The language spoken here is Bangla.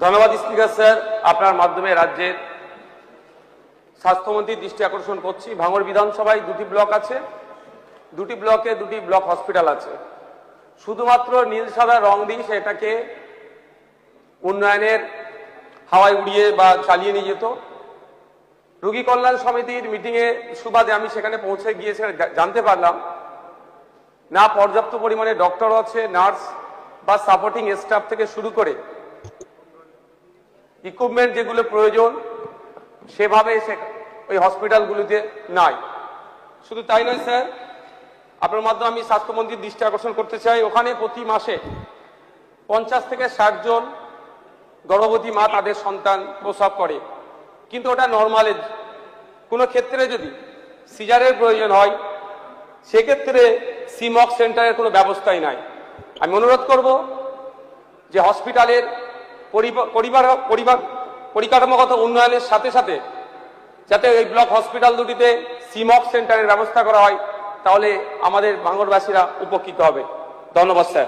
ধন্যবাদ স্পিকার স্যার। আপনার মাধ্যমে রাজ্যের স্বাস্থ্যমন্ত্রীর দৃষ্টি আকর্ষণ করছি। ভাঙড় বিধানসভায় দুটি ব্লক আছে, দুটি ব্লকে দুটি ব্লক হসপিটাল আছে। শুধুমাত্র নীল সাদা রং দিয়ে সেটাকে উন্নয়নের হাওয়ায় উড়িয়ে বা চালিয়ে নিয়ে যেত। রোগী কল্যাণ সমিতির মিটিংয়ে সুবাদে আমি সেখানে পৌঁছে গিয়ে জানতে পারলাম না পর্যাপ্ত পরিমাণে ডক্টর আছে, নার্স বা সাপোর্টিং স্টাফ থেকে শুরু করে ইকুইপমেন্ট যেগুলো প্রয়োজন সেভাবে ওই হসপিটালগুলিতে নাই। শুধু তাই নয় স্যার, আপনার মাধ্যমে আমি স্বাস্থ্যমন্ত্রীর দৃষ্টি আকর্ষণ করতে চাই, ওখানে প্রতি মাসে 50 থেকে 60 জন গর্ভবতী মা তাদের সন্তান প্রসব করে, কিন্তু ওটা নর্মালের। কোনো ক্ষেত্রে যদি সিজারের প্রয়োজন হয় সেক্ষেত্রে সিমক সেন্টারের কোনো ব্যবস্থাই নাই। আমি অনুরোধ করব যে হসপিটালের পরিকাঠামোগত উন্নয়নের সাথে সাথে যাতে এই ব্লক হসপিটাল দুটিতে সিমক সেন্টারের ব্যবস্থা করা হয়, তাহলে আমাদের ভাঙড়বাসীরা উপকৃত হবে। ধন্যবাদ স্যার।